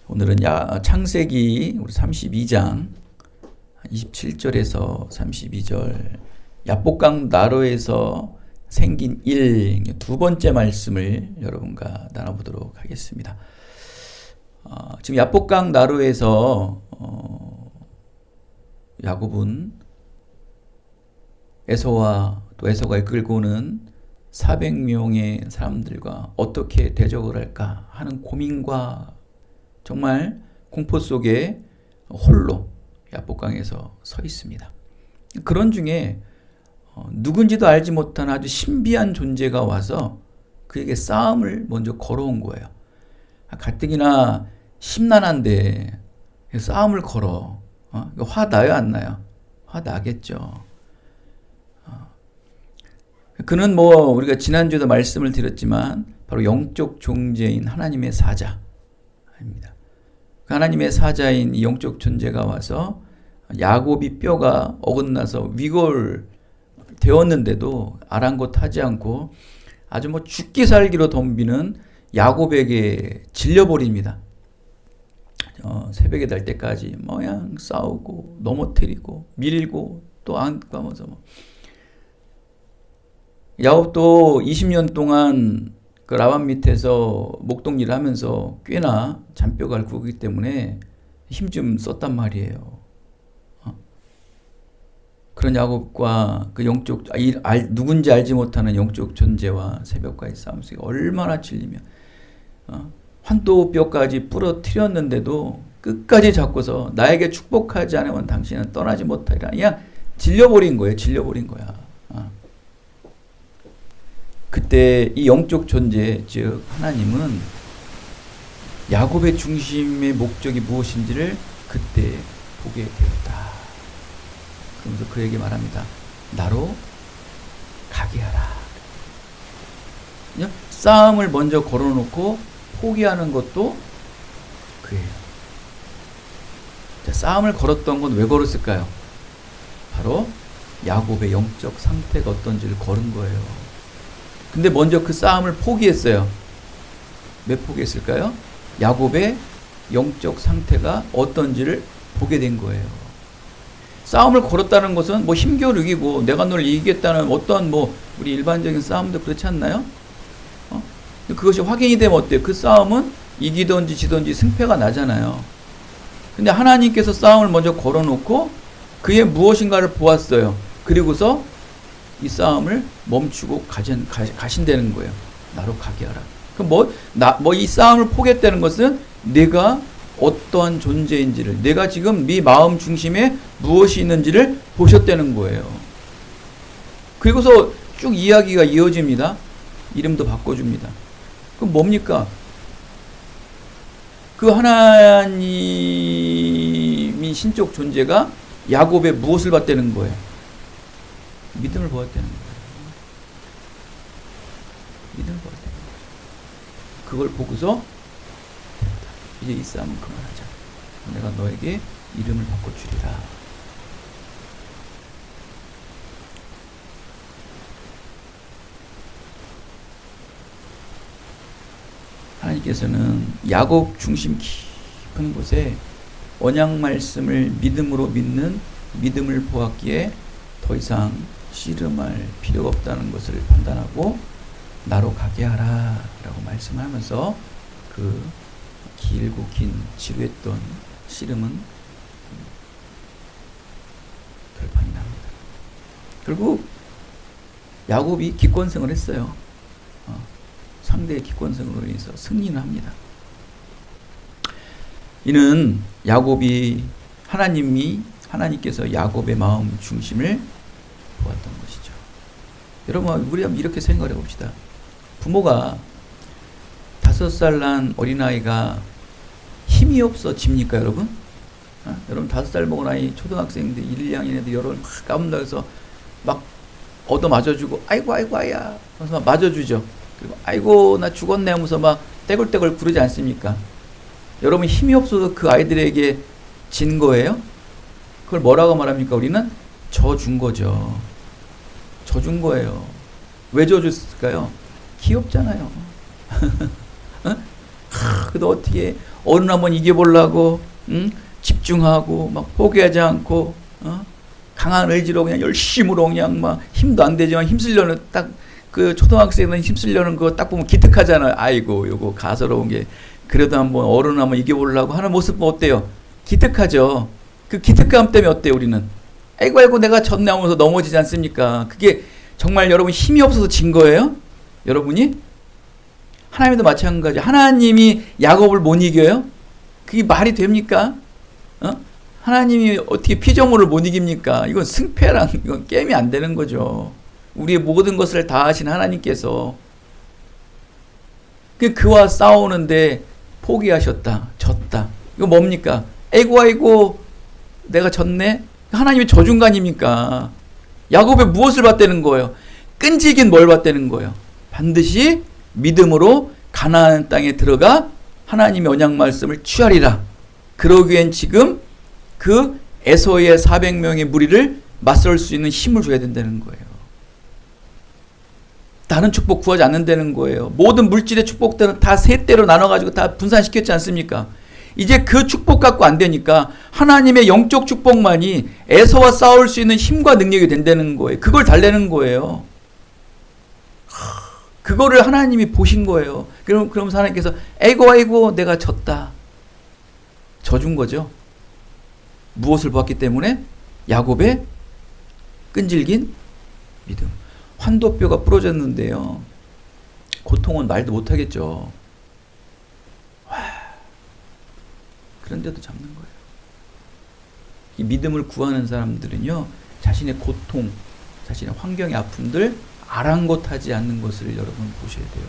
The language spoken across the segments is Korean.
오늘은 창세기 우리 32장 27절에서 32절 야복강 나루에서 생긴 일 두 번째 말씀을 여러분과 나눠보도록 하겠습니다. 지금 야복강 나루에서 야곱은 에서와 또 에서가 이끌고 오는 400명의 사람들과 어떻게 대적을 할까 하는 고민과 정말 공포 속에 홀로 야복강에서 서 있습니다. 그런 중에 누군지도 알지 못한 아주 신비한 존재가 와서 그에게 싸움을 먼저 걸어온 거예요. 가뜩이나 심란한데 싸움을 걸어. 화 나요, 안 나요? 화 나겠죠. 그는 우리가 지난주에도 말씀을 드렸지만 바로 영적 존재인 하나님의 사자입니다. 하나님의 사자인 이 영적 존재가 와서 야곱이 뼈가 어긋나서 위골되었는데도 아랑곳하지 않고 아주 죽기 살기로 덤비는 야곱에게 질려버립니다. 새벽에 날 때까지 싸우고 넘어뜨리고 밀고 또 안고 하면서 야곱도 20년 동안 그 라반 밑에서 목동일을 하면서 꽤나 잔뼈가 굵기 때문에 힘 좀 썼단 말이에요. 그런 야곱과 그 영적 누군지 알지 못하는 영적 존재와 새벽과의 싸움 속에 얼마나 질리며 환도뼈까지 부러뜨렸는데도 끝까지 잡고서 나에게 축복하지 않으면 당신은 떠나지 못하리라. 그냥 질려버린 거예요. 질려버린 거야. 그때 이 영적 존재, 즉 하나님은 야곱의 중심의 목적이 무엇인지를 그때 보게 되었다. 그러면서 그에게 말합니다. 나로 가게 하라. 싸움을 먼저 걸어놓고 포기하는 것도 그예요. 싸움을 걸었던 건 왜 걸었을까요? 바로 야곱의 영적 상태가 어떤지를 걸은 거예요. 근데 먼저 그 싸움을 포기했어요. 왜 포기했을까요? 야곱의 영적 상태가 어떤지를 보게 된 거예요. 싸움을 걸었다는 것은 힘겨루기고 내가 널 이기겠다는 어떤 우리 일반적인 싸움도 그렇지 않나요? 그것이 확인이 되면 어때요? 그 싸움은 이기든지 지든지 승패가 나잖아요. 근데 하나님께서 싸움을 먼저 걸어놓고 그의 무엇인가를 보았어요. 그리고서 이 싸움을 멈추고 가신다는 거예요. 나로 가게 하라. 그럼 이 싸움을 포기했다는 것은 내가 어떠한 존재인지를, 내가 지금 네 마음 중심에 무엇이 있는지를 보셨다는 거예요. 그리고서 쭉 이야기가 이어집니다. 이름도 바꿔줍니다. 그럼 뭡니까? 그 하나님이 신적 존재가 야곱의 무엇을 봤다는 거예요? 믿음을 보았다는 거예요. 믿음을 보았다는 거예요. 그걸 보고서 이제 이 싸움은 그만하자. 내가 너에게 이름을 바꿔주리라. 하나님께서는 야곱 중심 깊은 곳에 언약 말씀을 믿음으로 믿는 믿음을 보았기에 더 이상 씨름할 필요가 없다는 것을 판단하고 나로 가게 하라 라고 말씀하면서 그 길고 긴 지루했던 씨름은 결판이 납니다. 결국 야곱이 기권승을 했어요. 상대의 기권승으로 인해서 승리는 합니다. 이는 하나님께서 야곱의 마음 중심을 보았던 것이죠. 여러분, 우리 한번 이렇게 생각해 봅시다. 부모가 5살 난 어린아이가 힘이 없어집니까, 여러분? 여러분 5살 먹은 아이, 초등학생들, 1, 2학년 애들 여러분 막 까분다해서 막 얻어 맞아주고 아이고 아야 하면서 막 맞아주죠. 그리고 아이고 나 죽었네 하면서 막 떼굴떼굴 구르지 않습니까? 여러분 힘이 없어서 그 아이들에게 진 거예요? 그걸 뭐라고 말합니까? 우리는 져준 거죠. 져준 거예요. 왜 져줬을까요? 귀엽잖아요. 그래도 어른 한번 이겨보려고, 응? 집중하고 막 포기하지 않고, 강한 의지로 그냥 열심으로 그냥 막 힘도 안 되지만 힘쓰려는 딱 그 초등학생은 힘쓰려는 거 딱 보면 기특하잖아요. 아이고 요거 가소로운 게 그래도 한번 어른 한번 이겨보려고 하는 모습 어때요? 기특하죠. 그 기특감 때문에 어때요 우리는? 아이고 내가 졌네 하면서 넘어지지 않습니까? 그게 정말 여러분 힘이 없어서 진 거예요? 여러분이? 하나님도 마찬가지. 하나님이 야곱을 못 이겨요? 그게 말이 됩니까? 하나님이 어떻게 피조물을 못 이깁니까? 이건 승패랑 이건 게임이 안 되는 거죠. 우리의 모든 것을 다 하신 하나님께서 그와 싸우는데 포기하셨다. 졌다. 이거 뭡니까? 아이고 내가 졌네? 하나님의 저중간입니까? 야곱의 무엇을 받다는 거예요? 끈질긴 뭘 받다는 거예요? 반드시 믿음으로 가나안 땅에 들어가 하나님의 언약 말씀을 취하리라. 그러기엔 지금 그 에서의 400명의 무리를 맞설 수 있는 힘을 줘야 된다는 거예요. 다른 축복 구하지 않는다는 거예요. 모든 물질의 축복들은 다 세 대로 나눠가지고 다 분산시켰지 않습니까? 이제 그 축복 갖고 안 되니까 하나님의 영적 축복만이 에서와 싸울 수 있는 힘과 능력이 된다는 거예요. 그걸 달래는 거예요. 그거를 하나님이 보신 거예요. 그러면서 하나님께서 아이고 내가 졌다. 져준 거죠. 무엇을 보았기 때문에? 야곱의 끈질긴 믿음. 환도뼈가 부러졌는데요. 고통은 말도 못하겠죠. 와, 그런데도 잡는 거예요. 이 믿음을 구하는 사람들은요, 자신의 고통, 자신의 환경의 아픔들 아랑곳하지 않는 것을 여러분 보셔야 돼요.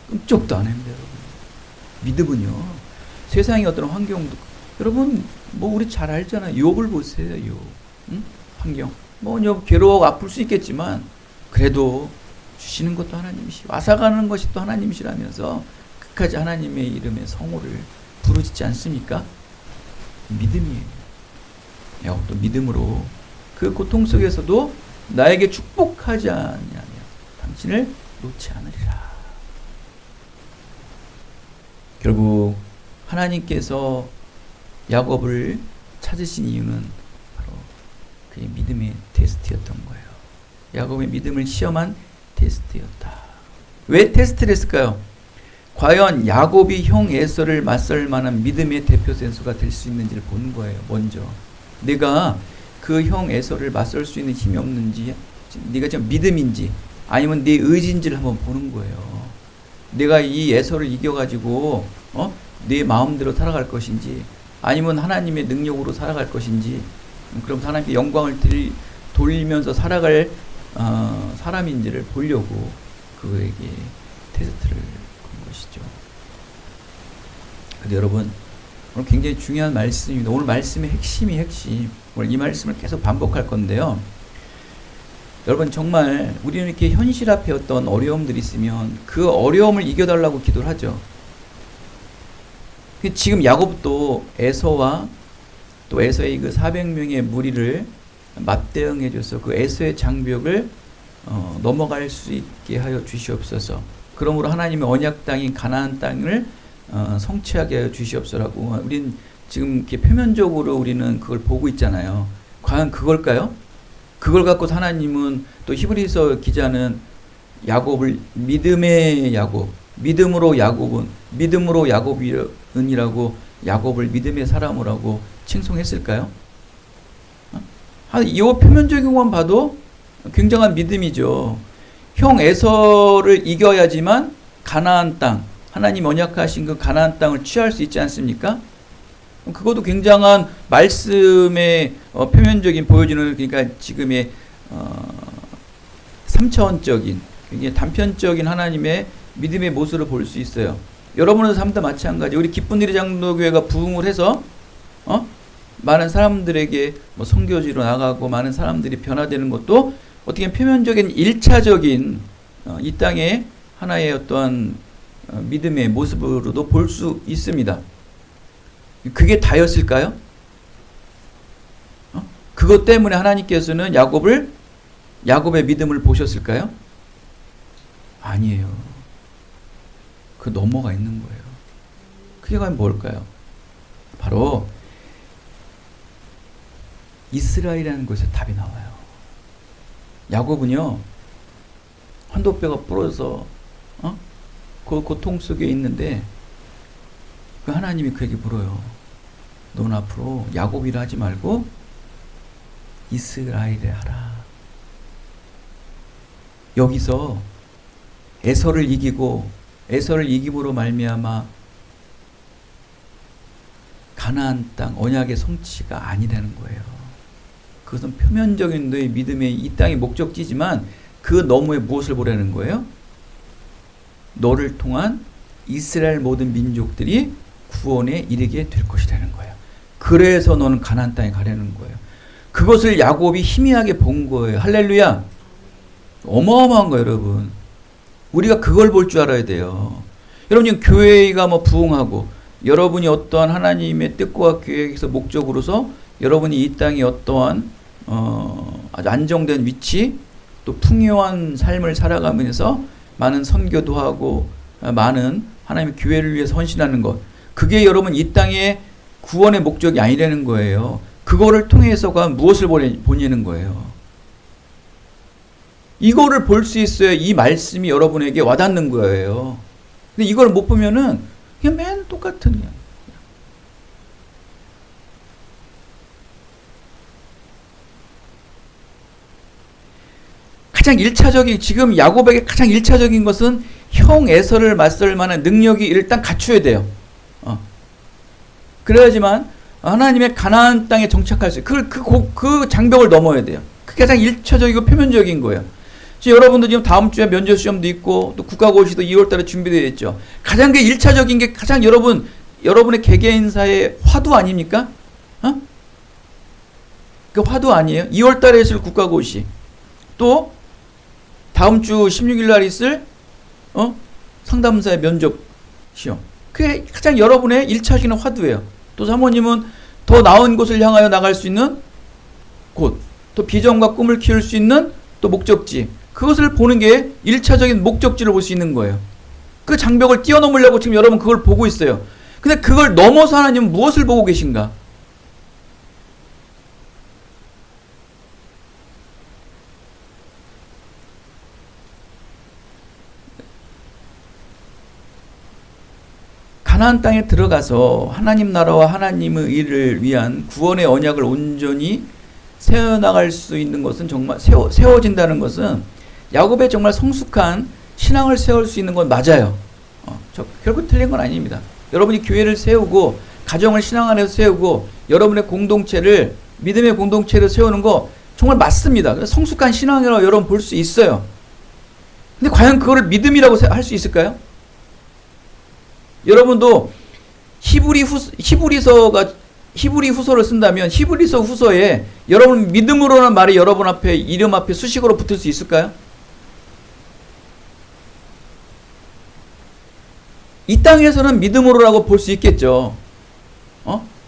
끔찍도 안 합니다, 여러분. 믿음은요, 세상의 어떤 환경도, 여러분, 뭐 우리 잘 알잖아요. 욥을 보세요, 욥. 응? 환경. 뭐 괴로워하고 아플 수 있겠지만 그래도 주시는 것도 하나님이시고 앗아가는 것이 또 하나님이시라면서 끝까지 하나님의 이름의 성호를 부르짖지 않습니까? 믿음이에요. 야곱도 믿음으로 그 고통 속에서도 나에게 축복하지 않냐면 당신을 놓지 않으리라. 결국 하나님께서 야곱을 찾으신 이유는 바로 그의 믿음의 테스트였던 거예요. 야곱의 믿음을 시험한 테스트였다. 왜 테스트를 했을까요? 과연 야곱이 형 에서를 맞설 만한 믿음의 대표 선수가 될 수 있는지를 보는 거예요. 먼저 내가 그 형 에서를 맞설 수 있는 힘이 없는지, 네가 지금 믿음인지 아니면 네 의지인지를 한번 보는 거예요. 내가 이 에서를 이겨가지고 네 마음대로 살아갈 것인지 아니면 하나님의 능력으로 살아갈 것인지, 그럼 하나님께 영광을 돌리면서 살아갈 사람인지를 보려고 그에게 테스트를 건 것이죠. 근데 여러분, 오늘 굉장히 중요한 말씀입니다. 오늘 말씀의 핵심이 핵심. 오늘 이 말씀을 계속 반복할 건데요. 여러분, 정말 우리는 이렇게 현실 앞에 어떤 어려움들이 있으면 그 어려움을 이겨달라고 기도를 하죠. 지금 야곱도 에서와 또 에서의 그 400명의 무리를 맞대응해줘서 그 에서의 장벽을 넘어갈 수 있게 하여 주시옵소서. 그러므로 하나님의 언약 땅인 가나안 땅을 성취하게 하여 주시옵소서라고. 우린 지금 이렇게 표면적으로 우리는 그걸 보고 있잖아요. 과연 그걸까요? 그걸 갖고 하나님은, 또 히브리서 기자는 야곱을 믿음의 야곱, 믿음으로 야곱은이라고 야곱을 믿음의 사람이라고 칭송했을까요? 이 표면적인 것만 봐도 굉장한 믿음이죠. 형 에서를 이겨야지만 가나안 땅, 하나님 언약하신 그 가나안 땅을 취할 수 있지 않습니까? 그것도 굉장한 말씀의 표면적인 보여주는, 그러니까 지금의 3차원적인, 굉장히 단편적인 하나님의 믿음의 모습을 볼 수 있어요. 여러분의 삶도 마찬가지. 우리 기쁜 일의 장로교회가 부흥을 해서 많은 사람들에게 뭐 선교지로 나가고 많은 사람들이 변화되는 것도 어떻게 표면적인 1차적인 이 땅의 하나의 어떠한 믿음의 모습으로도 볼 수 있습니다. 그게 다였을까요? 그것 때문에 하나님께서는 야곱의 믿음을 보셨을까요? 아니에요. 그 넘어가 있는 거예요. 그게 과연 뭘까요? 바로 이스라엘이라는 곳에 답이 나와요. 야곱은요, 환도뼈가 부러져서 그 고통 속에 있는데 그 하나님이 그에게 물어요. 넌 앞으로 야곱이라 하지 말고 이스라엘에 하라. 여기서 에서를 이김으로 말미암아 가나안 땅 언약의 성취가 아니라는 거예요. 그것은 표면적인 너의 믿음의 이 땅의 목적지지만 그 너머에 무엇을 보라는 거예요? 너를 통한 이스라엘 모든 민족들이 구원에 이르게 될 것이라는 거예요. 그래서 너는 가나안 땅에 가려는 거예요. 그것을 야곱이 희미하게 본 거예요. 할렐루야. 어마어마한 거예요, 여러분. 우리가 그걸 볼 줄 알아야 돼요. 여러분, 지금 교회가 부흥하고 여러분이 어떠한 하나님의 뜻과 계획에서 목적으로서 여러분이 이 땅에 어떠한 아주 안정된 위치, 또 풍요한 삶을 살아가면서 많은 선교도 하고 많은 하나님의 교회를 위해서 헌신하는 것, 그게 여러분 이 땅의 구원의 목적이 아니라는 거예요. 그거를 통해서가 무엇을 보내는 거예요. 이거를 볼 수 있어야 이 말씀이 여러분에게 와닿는 거예요. 근데 이걸 못 보면은 그냥 맨 똑같은 그냥. 가장 1차적인, 지금 야곱에게 가장 1차적인 것은 형 에서를 맞설 만한 능력이 일단 갖춰야 돼요. 그래야지만 하나님의 가나안 땅에 정착할 수 있어요. 그 장벽을 넘어야 돼요. 그게 가장 1차적이고 표면적인 거예요. 지금 여러분도 지금 다음 주에 면접 시험도 있고 또 국가고시도 2월 달에 준비되어 있죠. 가장 그 1차적인 게 가장 여러분의 개개인사의 화두 아닙니까? 그 화두 아니에요? 2월 달에 있을 국가고시. 또 다음 주 16일 날 있을 상담사의 면접 시험. 그게 가장 여러분의 1차적인 화두예요. 또 사모님은 더 나은 곳을 향하여 나갈 수 있는 곳, 또 비전과 꿈을 키울 수 있는 또 목적지, 그것을 보는 게 1차적인 목적지를 볼 수 있는 거예요. 그 장벽을 뛰어넘으려고 지금 여러분 그걸 보고 있어요. 근데 그걸 넘어서 하나님은 무엇을 보고 계신가? 가나안 땅에 들어가서 하나님 나라와 하나님의 일을 위한 구원의 언약을 온전히 세워나갈 수 있는 것은 정말 세워진다는 것은 야곱의 정말 성숙한 신앙을 세울 수 있는 건 맞아요. 결국 틀린 건 아닙니다. 여러분이 교회를 세우고 가정을 신앙 안에서 세우고 여러분의 공동체를 믿음의 공동체를 세우는 거 정말 맞습니다. 성숙한 신앙이라고 여러분 볼 수 있어요. 근데 과연 그거를 믿음이라고 할 수 있을까요? 여러분도 히브리 후서를 쓴다면 히브리서 후서에 여러분 믿음으로라는 말이 여러분 앞에 이름 앞에 수식어로 붙을 수 있을까요? 이 땅에서는 믿음으로라고 볼 수 있겠죠.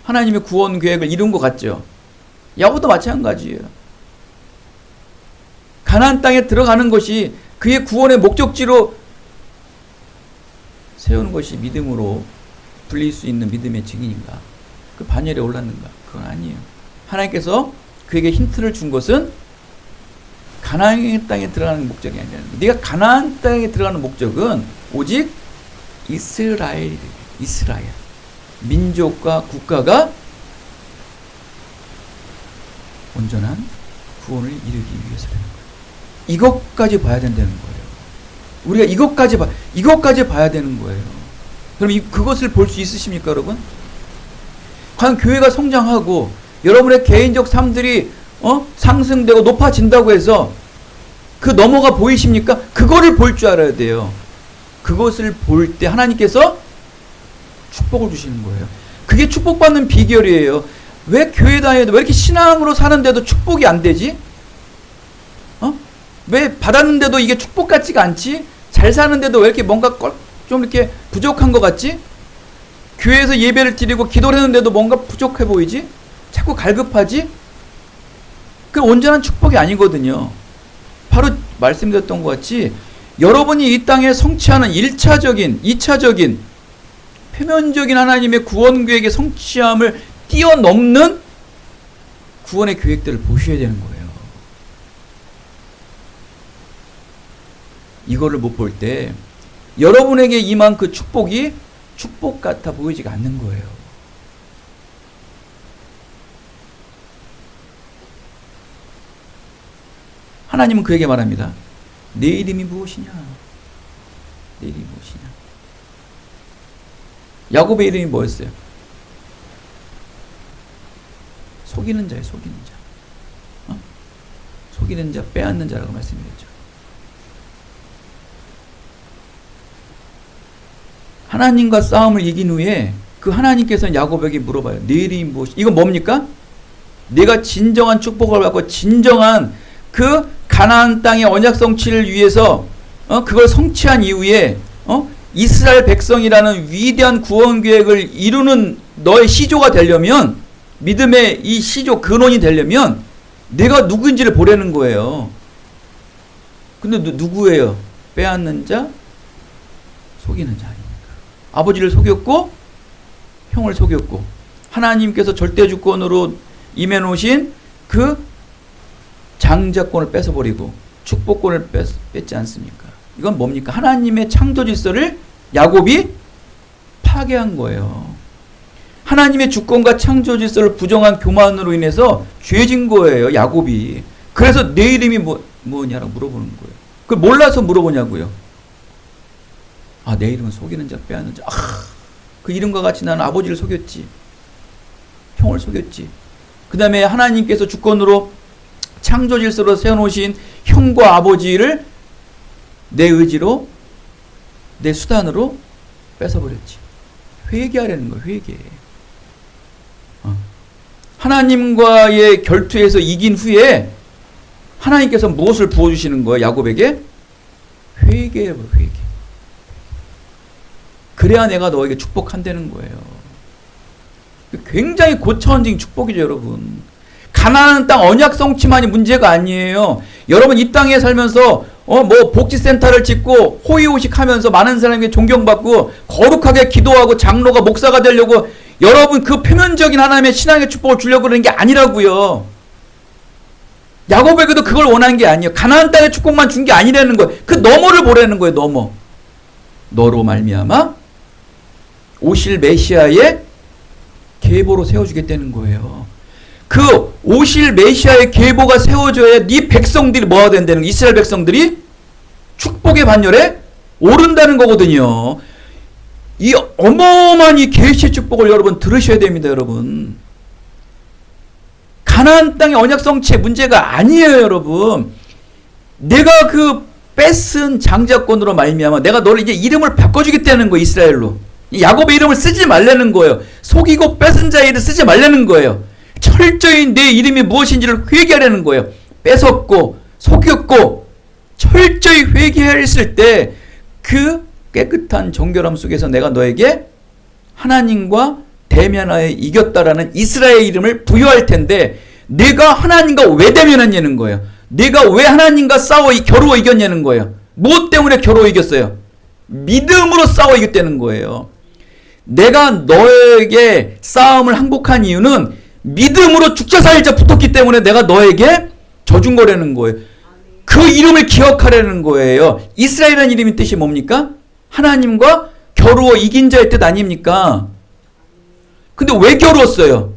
하나님의 구원 계획을 이룬 것 같죠. 야곱도 마찬가지예요. 가나안 땅에 들어가는 것이 그의 구원의 목적지로 세우는 것이 믿음으로 불릴 수 있는 믿음의 증인인가? 그 반열에 올랐는가? 그건 아니에요. 하나님께서 그에게 힌트를 준 것은 가나안 땅에 들어가는 목적이 아니라는 거예요. 네가 가나안 땅에 들어가는 목적은 오직 이스라엘 민족과 국가가 온전한 구원을 이루기 위해서라는 거예요. 이것까지 봐야 된다는 거예요. 우리가 이것까지 봐야 되는 거예요. 그럼 그것을 볼 수 있으십니까, 여러분? 과연 교회가 성장하고 여러분의 개인적 삶들이 상승되고 높아진다고 해서 그 너머가 보이십니까? 그거를 볼 줄 알아야 돼요. 그것을 볼 때 하나님께서 축복을 주시는 거예요. 그게 축복받는 비결이에요. 왜 교회 다녀도 왜 이렇게 신앙으로 사는데도 축복이 안 되지? 왜 받았는데도 이게 축복 같지가 않지? 잘 사는데도 왜 이렇게 뭔가 좀 이렇게 부족한 것 같지? 교회에서 예배를 드리고 기도를 했는데도 뭔가 부족해 보이지? 자꾸 갈급하지? 그 온전한 축복이 아니거든요. 바로 말씀드렸던 것 같이 여러분이 이 땅에 성취하는 1차적인, 2차적인 표면적인 하나님의 구원 계획의 성취함을 뛰어넘는 구원의 계획들을 보셔야 되는 거예요. 이거를 못 볼 때 여러분에게 임한 그 축복이 축복 같아 보이지가 않는 거예요. 하나님은 그에게 말합니다. 내 이름이 무엇이냐? 내 이름이 무엇이냐? 야곱의 이름이 뭐였어요? 속이는 자예요. 속이는 자. 속이는 자, 빼앗는 자라고 말씀드렸죠. 하나님과 싸움을 이긴 후에 그 하나님께서는 야곱에게 물어봐요. 내 이름이 무엇이? 이건 뭡니까? 내가 진정한 축복을 받고 진정한 그 가나안 땅의 언약 성취를 위해서 그걸 성취한 이후에 이스라엘 백성이라는 위대한 구원 계획을 이루는 너의 시조가 되려면, 믿음의 이 시조 근원이 되려면 내가 누구인지를 보라는 거예요. 근데 누구예요? 빼앗는 자, 속이는 자 아닙니까? 아버지를 속였고 형을 속였고 하나님께서 절대주권으로 임해놓으신 그 장자권을 뺏어버리고 축복권을 뺏지 않습니까? 이건 뭡니까? 하나님의 창조 질서를 야곱이 파괴한 거예요. 하나님의 주권과 창조 질서를 부정한 교만으로 인해서 죄진 거예요, 야곱이. 그래서 내 이름이 뭐냐라고 물어보는 거예요. 그걸 몰라서 물어보냐고요. 아, 내 이름은 속이는 자, 빼앗는 자. 그 이름과 같이 나는 아버지를 속였지. 형을 속였지. 그 다음에 하나님께서 주권으로 창조 질서로 세워놓으신 형과 아버지를 내 의지로, 내 수단으로 뺏어버렸지. 회개하려는 거예요, 회개. 하나님과의 결투에서 이긴 후에 하나님께서 무엇을 부어주시는 거예요, 야곱에게? 회개해요, 회개. 그래야 내가 너에게 축복한다는 거예요. 굉장히 고차원적인 축복이죠, 여러분. 가나안 땅 언약 성취만이 문제가 아니에요. 여러분 이 땅에 살면서 뭐 복지센터를 짓고 호의호식하면서 많은 사람에게 존경받고 거룩하게 기도하고 장로가 목사가 되려고 여러분 그 표면적인 하나님의 신앙의 축복을 주려고 그러는 게 아니라고요. 야곱에게도 그걸 원한 게 아니에요. 가나안 땅의 축복만 준 게 아니라는 거예요. 그 너머를 보라는 거예요. 너머. 너로 말미암아 오실 메시아의 계보로 세워주겠다는 거예요. 그 오실 메시아의 계보가 세워져야 네 백성들이 뭐가 된다는 거예요. 이스라엘 백성들이 축복의 반열에 오른다는 거거든요. 이 어마어마한 이 계시의 축복을 여러분 들으셔야 됩니다, 여러분. 가나안 땅의 언약 성취의 문제가 아니에요, 여러분. 내가 그 뺏은 장자권으로 말미암아 내가 너를 이제 이름을 바꿔주겠다는 거예요, 이스라엘로. 야곱의 이름을 쓰지 말라는 거예요. 속이고 뺏은 자의 이름을 쓰지 말라는 거예요. 철저히 내 이름이 무엇인지를 회개하려는 거예요. 뺏었고 속였고 철저히 회개했을 때 그 깨끗한 정결함 속에서 내가 너에게 하나님과 대면하여 이겼다라는 이스라엘 이름을 부여할 텐데, 내가 하나님과 왜 대면했냐는 거예요. 내가 왜 하나님과 싸워 겨루어 이겼냐는 거예요. 무엇 때문에 겨루어 이겼어요? 믿음으로 싸워 이겼다는 거예요. 내가 너에게 싸움을 항복한 이유는 믿음으로 죽자 살자 붙었기 때문에 내가 너에게 져준 거라는 거예요. 그 이름을 기억하라는 거예요. 이스라엘이라는 이름의 뜻이 뭡니까? 하나님과 겨루어 이긴 자의 뜻 아닙니까? 근데 왜 겨루었어요?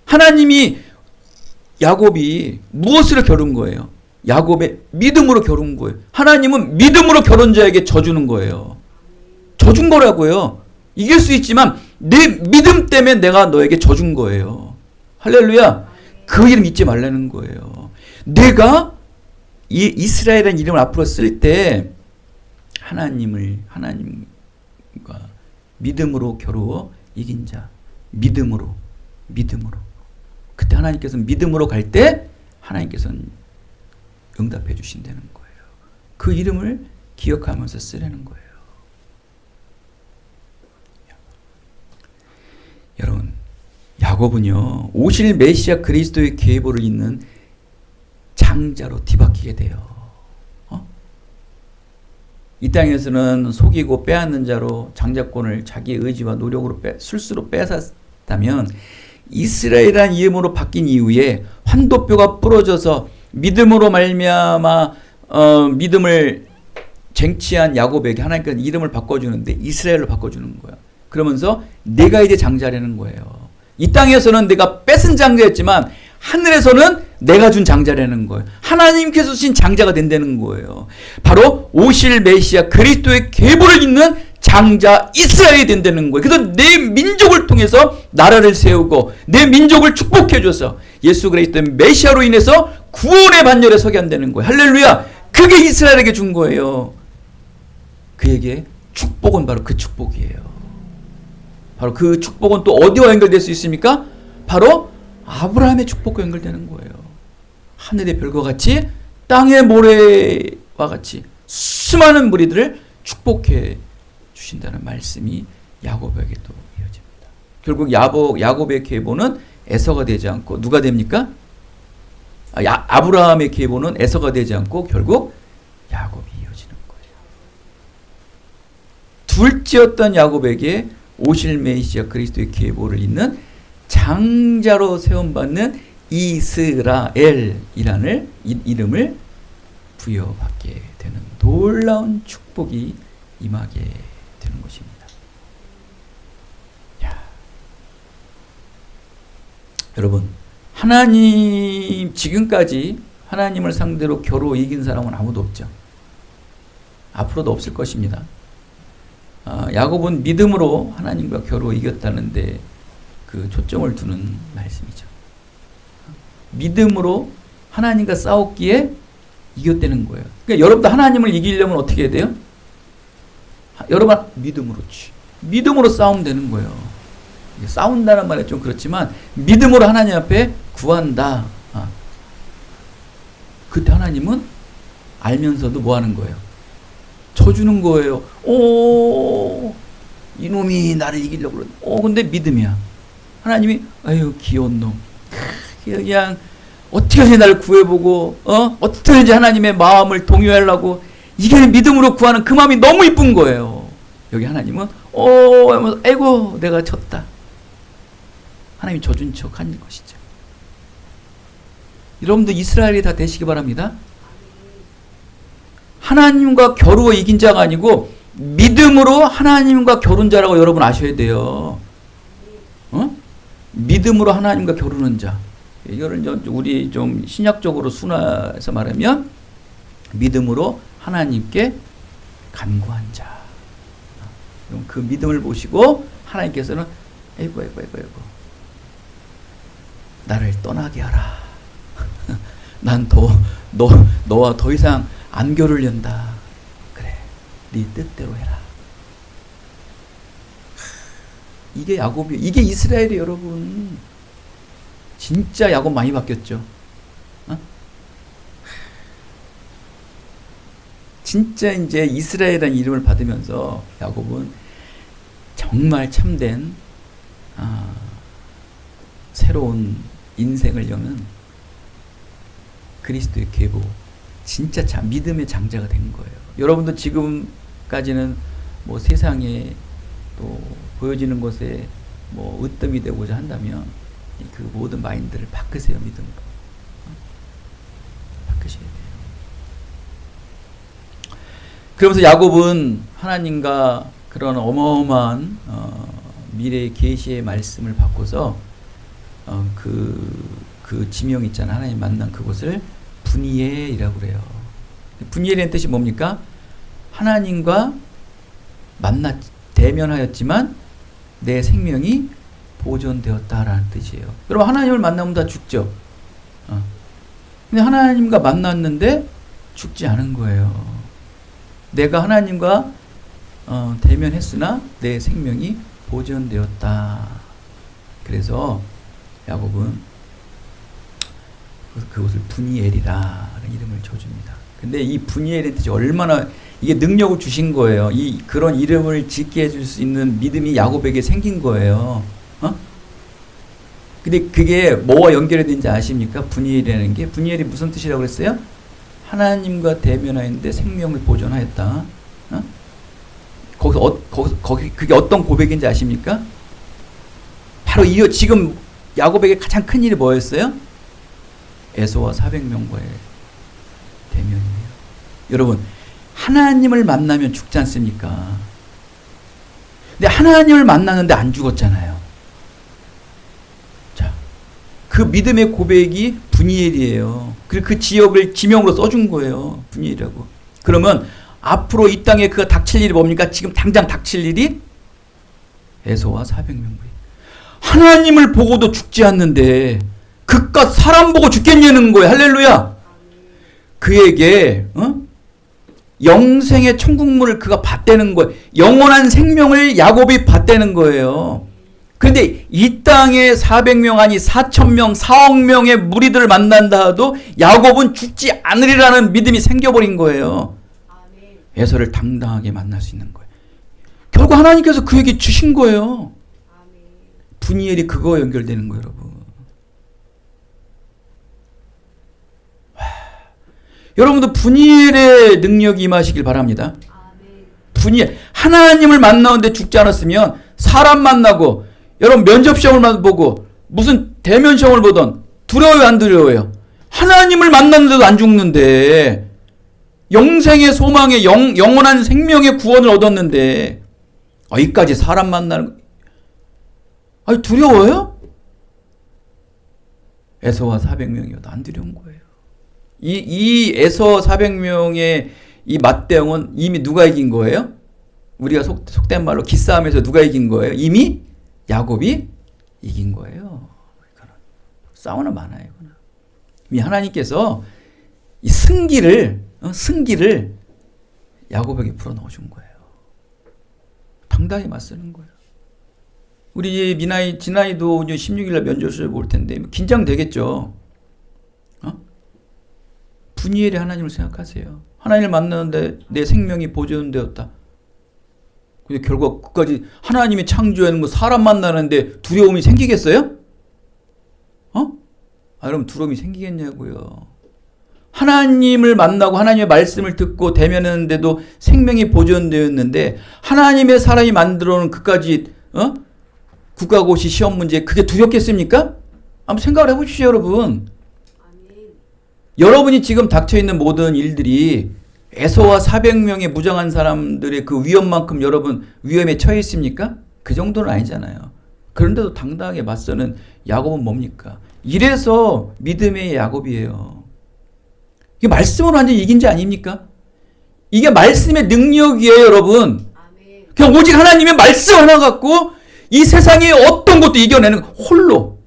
하나님이 야곱이 무엇으로 겨룬 거예요? 야곱의 믿음으로 겨룬 거예요. 하나님은 믿음으로 겨룬 자에게 져주는 거예요. 져준 거라고요. 이길 수 있지만 내 믿음 때문에 내가 너에게 져준 거예요. 할렐루야. 그 이름 잊지 말라는 거예요. 내가 이 이스라엘이라는 이름을 앞으로 쓸 때 하나님과 믿음으로 겨루어 이긴 자. 믿음으로. 그때 하나님께서는 믿음으로 갈 때 하나님께서는 응답해 주신다는 거예요. 그 이름을 기억하면서 쓰라는 거예요. 여러분, 야곱은요, 오실 메시아 그리스도의 계보를 잇는 장자로 뒤바뀌게 돼요. 이 땅에서는 속이고 빼앗는 자로 장자권을 자기 의지와 노력으로 술수로 빼앗았다면 이스라엘이라는 이름으로 바뀐 이후에 환도뼈가 부러져서 믿음으로 말미암아 믿음을 쟁취한 야곱에게 하나님께서 이름을 바꿔주는데 이스라엘로 바꿔주는 거예요. 그러면서 내가 이제 장자라는 거예요. 이 땅에서는 내가 뺏은 장자였지만 하늘에서는 내가 준 장자라는 거예요. 하나님께서 주신 장자가 된다는 거예요. 바로 오실 메시아 그리스도의 계보를 잇는 장자 이스라엘이 된다는 거예요. 그래서 내 민족을 통해서 나라를 세우고 내 민족을 축복해 줘서 예수 그리스도의 메시아로 인해서 구원의 반열에 서게 한다는 거예요. 할렐루야. 그게 이스라엘에게 준 거예요. 그에게 축복은 바로 그 축복이에요. 바로 그 축복은 또 어디와 연결될 수 있습니까? 바로 아브라함의 축복과 연결되는 거예요. 하늘의 별과 같이 땅의 모래와 같이 수많은 무리들을 축복해 주신다는 말씀이 야곱에게도 이어집니다. 결국 야곱의 계보는 에서가 되지 않고 누가 됩니까? 아브라함의 계보는 에서가 되지 않고 결국 야곱이 이어지는 거예요. 둘째였던 야곱에게 오실 메시아 그리스도의 계보를 잇는 장자로 세움받는 이스라엘이라는 이름을 부여받게 되는 놀라운 축복이 임하게 되는 것입니다. 야. 여러분, 하나님 지금까지 하나님을 상대로 겨루 이긴 사람은 아무도 없죠. 앞으로도 없을 것입니다. 야곱은 믿음으로 하나님과 겨루 이겼다는데 그 초점을 두는 말씀이죠. 믿음으로 하나님과 싸웠기에 이겼다는 거예요. 그러니까 여러분도 하나님을 이기려면 어떻게 해야 돼요? 여러분 믿음으로 싸우면 되는 거예요. 싸운다는 말이 좀 그렇지만 믿음으로 하나님 앞에 구한다. 그때 하나님은 알면서도 뭐 하는 거예요? 쳐주는 거예요. 이놈이 나를 이기려고 그러네. 근데 믿음이야. 하나님이 아유 귀여운 놈. 그냥 어떻게든지 나를 구해보고 어떻게든지 하나님의 마음을 동요하려고 이게 믿음으로 구하는 그 마음이 너무 이쁜 거예요. 여기 하나님은 아이고 내가 졌다. 하나님이 져준 척 하는 것이죠. 여러분도 이스라엘이 다 되시기 바랍니다. 하나님과 겨루어 이긴 자가 아니고 믿음으로 하나님과 겨룬 자라고 여러분 아셔야 돼요. 믿음으로 하나님과 겨루는 자. 이거를 우리 좀 신약적으로 순화해서 말하면 믿음으로 하나님께 간구한 자. 그럼 그 믿음을 보시고 하나님께서는 아이고 나를 떠나게 하라. 난 너와 더 이상 안 겨루련다. 그래, 네 뜻대로 해라. 이게 야곱이, 이게 이스라엘이 여러분. 진짜 야곱 많이 바뀌었죠. 진짜 이제 이스라엘이라는 이름을 받으면서 야곱은 정말 참된 새로운 인생을 여는 그리스도의 계보, 진짜 믿음의 장자가 된 거예요. 여러분도 지금까지는 뭐 세상에 또 보여지는 것에 뭐 으뜸이 되고자 한다면 그 모든 마인드를 바꾸세요. 믿음으로 바꾸셔야 돼요. 그러면서 야곱은 하나님과 그런 어마어마한 미래의 계시의 말씀을 바꿔서 그 지명 있잖아요. 하나님 만난 그곳을 분이엘이라고 그래요. 분이엘이라는 뜻이 뭡니까? 하나님과 대면하였지만 내 생명이 보존되었다라는 뜻이에요. 여러분 하나님을 만나면 다 죽죠. 근데 하나님과 만났는데 죽지 않은 거예요. 내가 하나님과 대면했으나 내 생명이 보존되었다. 그래서 야곱은 그것을 분이엘이라는 이름을 줘줍니다. 근데 이 분이엘의 뜻이 얼마나 이게 능력을 주신 거예요. 그런 이름을 짓게 해줄 수 있는 믿음이 야곱에게 생긴 거예요. 근데 그게 뭐와 연결이 되는지 아십니까? 분이엘이라는 게. 분이엘이 무슨 뜻이라고 그랬어요? 하나님과 대면하였는데 생명을 보존하였다. 어? 거기 그게 어떤 고백인지 아십니까? 바로 지금 야곱에게 가장 큰 일이 뭐였어요? 에서와 400명과의 대면이에요. 여러분, 하나님을 만나면 죽지 않습니까? 근데 하나님을 만나는데 안 죽었잖아요. 자, 그 믿음의 고백이 분이엘이에요. 그리고 그 지역을 지명으로 써준 거예요. 분이엘이라고. 그러면 앞으로 이 땅에 그가 닥칠 일이 뭡니까? 지금 당장 닥칠 일이 에서와 400명. 하나님을 보고도 죽지 않는데 그깟 사람 보고 죽겠냐는 거예요. 할렐루야. 그에게 영생의 천국문을 그가 받대는 거예요. 영원한 생명을 야곱이 받대는 거예요. 그런데 이 땅에 400명 아니 4,000명 4억 명의 무리들을 만난다 하도 야곱은 죽지 않으리라는 믿음이 생겨버린 거예요. 에서를 당당하게 만날 수 있는 거예요. 결국 하나님께서 그에게 주신 거예요. 분이엘이 그거와 연결되는 거예요, 여러분. 여러분도 분이엘의 능력이 임하시길 바랍니다. 분이엘, 하나님을 만나는데 죽지 않았으면 사람 만나고 여러분 면접 시험을 보고 무슨 대면 시험을 보던 두려워요, 안 두려워요? 하나님을 만났는데도 안 죽는데 영생의 소망의 영원한 생명의 구원을 얻었는데 이까지 사람 만나는 거 두려워요? 에서와 400명이어도 안 두려운 거예요. 이 에서 400명의 이 맞대응은 이미 누가 이긴 거예요? 우리가 속된 말로 기싸움에서 누가 이긴 거예요? 이미 야곱이 이긴 거예요. 싸우나 마나요. 이미 하나님께서 이 승기를 야곱에게 풀어넣어준 거예요. 당당히 맞서는 거예요. 우리 진아이도 16일날 면접시험을 볼 텐데 긴장되겠죠. 분이엘이 하나님을 생각하세요. 하나님을 만나는데 내 생명이 보존되었다. 근데 결국 끝까지 하나님이 창조하는 거 사람 만나는데 두려움이 생기겠어요? 여러분 두려움이 생기겠냐고요. 하나님을 만나고 하나님의 말씀을 듣고 대면했는데도 생명이 보존되었는데 하나님의 사람이 만들어놓은 그까지 국가고시 시험 문제 그게 두렵겠습니까? 한번 생각을 해보십시오, 여러분. 여러분이 지금 닥쳐있는 모든 일들이 에서와 400명의 무장한 사람들의 그 위험만큼 여러분 위험에 처해 있습니까? 그 정도는 아니잖아요. 그런데도 당당하게 맞서는 야곱은 뭡니까? 이래서 믿음의 야곱이에요. 이게 말씀으로 완전히 이긴 자 아닙니까? 이게 말씀의 능력이에요, 여러분. 그냥 오직 하나님의 말씀 하나 갖고 이 세상의 어떤 것도 이겨내는 홀로.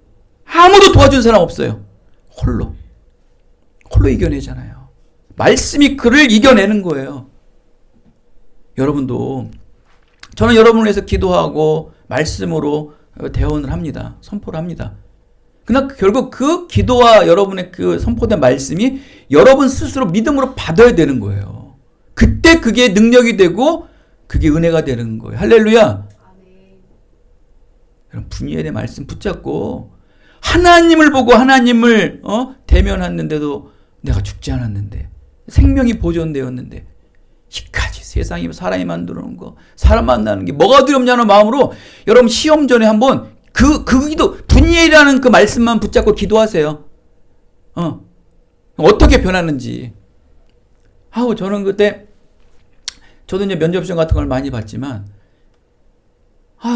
아무도 도와준 사람 없어요. 홀로 이겨내잖아요. 말씀이 그를 이겨내는 거예요. 여러분도 저는 여러분을 위해서 기도하고 말씀으로 대언을 합니다. 선포를 합니다. 그러나 결국 그 기도와 여러분의 그 선포된 말씀이 여러분 스스로 믿음으로 받아야 되는 거예요. 그때 그게 능력이 되고 그게 은혜가 되는 거예요. 할렐루야. 여러분 분이엘의 말씀 붙잡고 하나님을 보고 하나님을 대면했는데도 내가 죽지 않았는데 생명이 보존되었는데 이까지 세상이 사람이 만들어 놓은 거 사람 만나는 게 뭐가 두렵냐는 마음으로 여러분 시험 전에 한번 그 기도 분이엘이라는 그 말씀만 붙잡고 기도하세요. 어떻게 변하는지. 저는 그때 저도 이제 면접 시험 같은 걸 많이 봤지만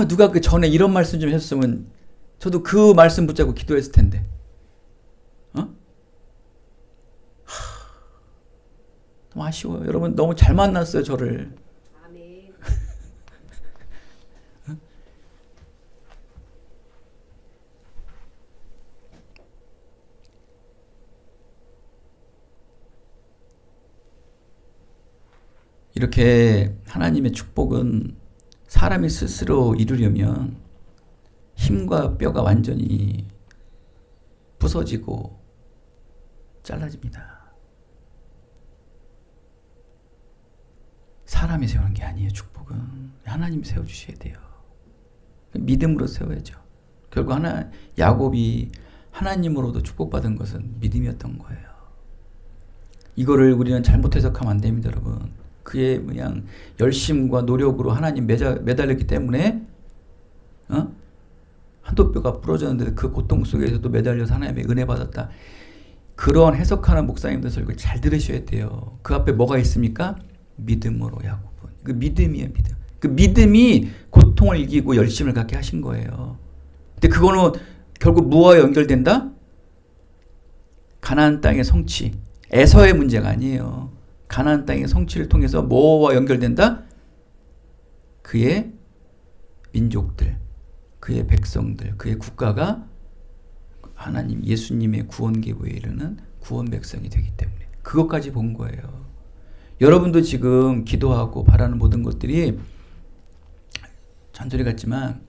누가 그 전에 이런 말씀 좀 했으면 저도 그 말씀 붙잡고 기도했을 텐데. 너무 아쉬워요. 여러분 너무 잘 만났어요, 저를. 아멘. 이렇게 하나님의 축복은 사람이 스스로 이루려면 힘과 뼈가 완전히 부서지고 잘라집니다. 사람이 세우는 게 아니에요. 축복은 하나님이 세워주셔야 돼요. 믿음으로 세워야죠. 결국 야곱이 하나님으로도 축복받은 것은 믿음이었던 거예요. 이거를 우리는 잘못 해석하면 안 됩니다, 여러분. 그의 그냥 열심과 노력으로 하나님 매달렸기 때문에 한도 뼈가 부러졌는데 그 고통 속에서도 매달려서 하나님의 은혜 받았다. 그런 해석하는 목사님들 설교 잘 들으셔야 돼요. 그 앞에 뭐가 있습니까? 믿음으로 야곱은. 그 믿음이에요, 믿음. 그 믿음이 고통을 이기고 열심을 갖게 하신 거예요. 근데 그거는 결국 무엇과 연결된다? 가나안 땅의 성취. 에서의 문제가 아니에요. 가나안 땅의 성취를 통해서 뭐와 연결된다? 그의 민족들, 그의 백성들, 그의 국가가 하나님 예수님의 구원 계보에 이르는 구원 백성이 되기 때문에 그것까지 본 거예요. 여러분도 지금 기도하고 바라는 모든 것들이 잔소리 같지만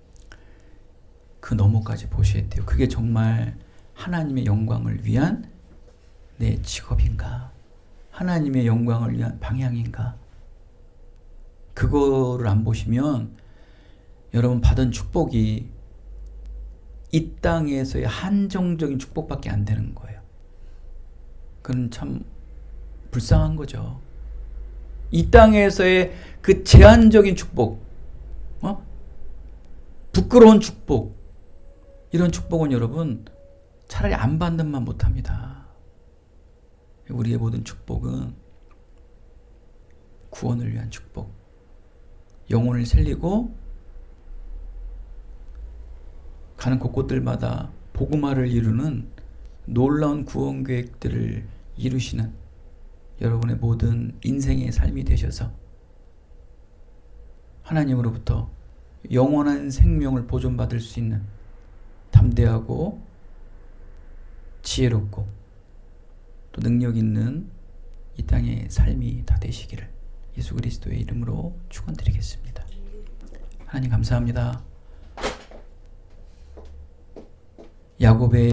그 너머까지 보셔야 돼요. 그게 정말 하나님의 영광을 위한 내 직업인가? 하나님의 영광을 위한 방향인가? 그거를 안 보시면 여러분 받은 축복이 이 땅에서의 한정적인 축복밖에 안 되는 거예요. 그건 참 불쌍한 거죠. 이 땅에서의 그 제한적인 축복, 부끄러운 축복, 이런 축복은 여러분 차라리 안 받는 만 못합니다. 우리의 모든 축복은 구원을 위한 축복, 영혼을 살리고 가는 곳곳들마다 복음화를 이루는 놀라운 구원 계획들을 이루시는 여러분의 모든 인생의 삶이 되셔서 하나님으로부터 영원한 생명을 보존받을 수 있는 담대하고 지혜롭고 또 능력 있는 이 땅의 삶이 다 되시기를 예수 그리스도의 이름으로 축원드리겠습니다. 하나님 감사합니다. 야곱의